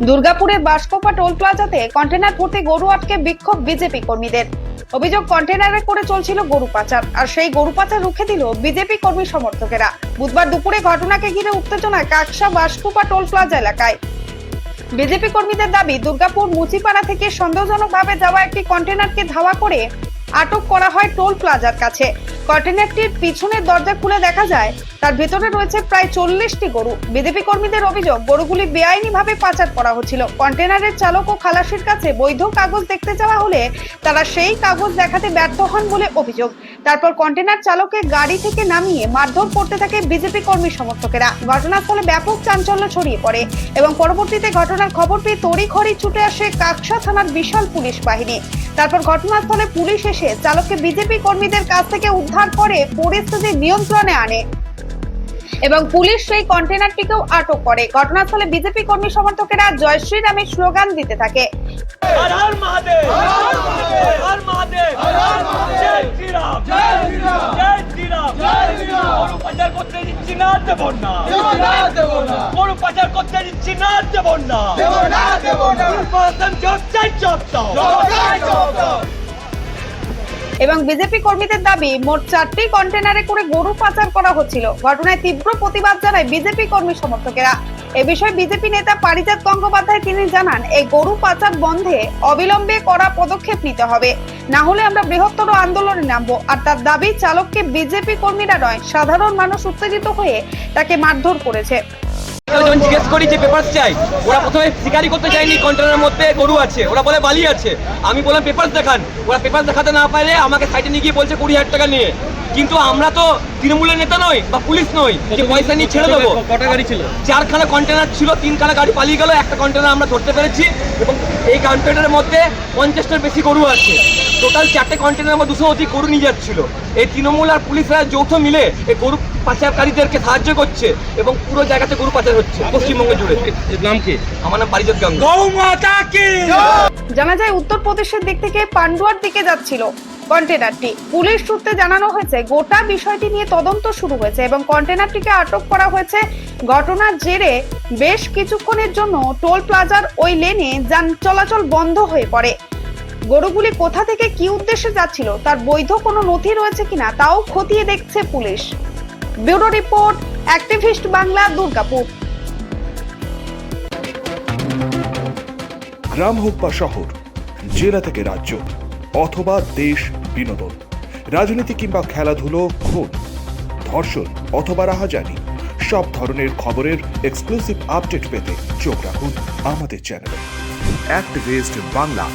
দুর্গাপুরের বাসকোপা toll প্লাজাতে container ভর্তি গরু আটকে বিক্ষোভ বিজেপি কর্মীদের। অভিযোগ, কন্টেনারে করে চলছিল গরু পাচার, আর সেই গরু পাচার রুখে দিল বিজেপি কর্মী সমর্থকেরা। বুধবার দুপুরে ঘটনাকে ঘিরে উত্তেজনায় কাকসা বাসকোপা টোল প্লাজা এলাকায়। বিজেপি কর্মীদের দাবি, দুর্গাপুর মুচিপাড়া থেকে সন্দেহজনকভাবে যাওয়া একটি কন্টেনারকে ধাওয়া করে আটক করা হয় টোল প্লাজার কাছে। কন্টেনারটির পিছনের দরজা খুলে দেখা যায় তার ভেতরে রয়েছে প্রায় 40টি গরু। বিজেপি কর্মীদের অভিযোগ, গরুগুলি বেআইনিভাবে পাচার করা হচ্ছিল। কন্টেনারের চালক ও খালাসির কাছে বৈধ কাগজ দেখতে চাওয়া হলে তারা সেই কাগজ দেখাতে ব্যর্থ হন বলে অভিযোগ। তারপর কন্টেনার চালককে গাড়ি থেকে নামিয়ে মারধর করতে থাকে বিজেপি কর্মী সমর্থকেরা। ঘটনাস্থলে ব্যাপক চাঞ্চল্য ছড়িয়ে পড়ে এবং পরবর্তীতে ঘটনার খবর পেয়ে তড়িঘড়ি ছুটে আসে কাকসা থানার বিশাল পুলিশ বাহিনী। তারপর ঘটনাস্থলে পুলিশ এসে চালককে বিজেপি কর্মীদের কাছ থেকে উদ্ধার করে পরিস্থিতি নিয়ন্ত্রণে আনে এবং পুলিশ সেই কন্টেনারটিকেও আটক করে। ঘটনাস্থলে বিজেপি কর্মী সমর্থকেরা জয় শ্রীরামের স্লোগান দিতে থাকে। হর হর মহাদেব, হর হর মহাদেব, জয় শ্রীরাম, জয় শ্রীরাম, জয় শ্রীরাম, জয় শ্রীরাম। গরু পাচার করতে দিচ্ছি না, দেব না, গরু পাচার করতে দিচ্ছি না, দেব না, এবং বিজেপি কর্মীদের দাবি, মোট 4টি কন্টেনারে করে গরু পাচার করা হচ্ছিল। ঘটনায় তীব্র প্রতিবাদ জানায় বিজেপি কর্মী সমর্থকেরা। এ বিষয়ে বিজেপি নেতা পারিজাত গঙ্গোপাধ্যায় তিনি জানান, এই গরু পাচার বন্ধে অবিলম্বে কড়া পদক্ষেপ নিতে হবে, না হলে আমরা বৃহত্তর আন্দোলনে নামবো। আর তার দাবি, চালককে বিজেপি কর্মীরা নয়, সাধারণ মানুষ উত্তেজিত হয়ে তাকে মারধর করেছে। যখন জিজ্ঞেস করি যে পেপার চাই, ওরা প্রথমে স্বীকারই করতে চায়নি কন্টেনারের মধ্যে গরু আছে, ওরা বলে বালি আছে। আমি বললাম পেপার দেখান, ওরা পেপার দেখাতে না পারলে আমাকে সাইডে নিয়ে গিয়ে বলছে 20,000 টাকা নিয়ে। কিন্তু আমরা তো তৃণমূলের নেতা নই বা পুলিশ নই যে পয়সা নিয়ে ছেড়ে দেবো। কটা গাড়ি ছিল? 4খানা কন্টেনার ছিল, 3খানা গাড়ি পালিয়ে গেল, একটা কন্টেনার আমরা ধরতে পেরেছি এবং এই কন্টেনারের মধ্যে 50টার বেশি গরু আছে। টোটাল 4টে কন্টেনারের মধ্যে 200 অধিক গরু নিয়ে যাচ্ছিল। এই তৃণমূল আর পুলিশরা যৌথ মিলে এই গরু পাচারকারীদেরকে সাহায্য করছে এবং পুরো জায়গাতে গরু পাচার হচ্ছে পশ্চিমবঙ্গ জুড়ে। নাম কি? আমার নাম পারিজাত গঙ্গা। জানা যায়, উত্তরপ্রদেশের দিক থেকে পান্ডুয়ার দিকে যাচ্ছিল কন্টেনারটি। পুলিশ সূত্রে জানানো হয়েছে, গোটা বিষয়টি নিয়ে তদন্ত শুরু হয়েছে এবং কন্টেনারটিকে আটক করা হয়েছে। ঘটনার জেরে বেশ কিছুক্ষণের জন্য টোল প্লাজার ওই লেনে যান চলাচল বন্ধ হয়ে পড়ে। গরুগুলি কোথা থেকে কি উদ্দেশ্যে যাচ্ছিল, তার বৈধ কোনো নথি রয়েছে কিনা তাও খতিয়ে দেখছে পুলিশ। Bureau report, activist Bangla, Durgapur. গ্রাম হোক বা শহর, জেলা থেকে রাজ্য অথবা দেশ, বিনোদন, রাজনীতি কিংবা খেলাধুলো, খুন, ধর্ষণ অথবা রাহাজানি, সব ধরনের খবরের এক্সক্লুসিভ আপডেট পেতে চোখ রাখুন আমাদের চ্যানেলে। অ্যাক্টিভিস্ট বাংলা।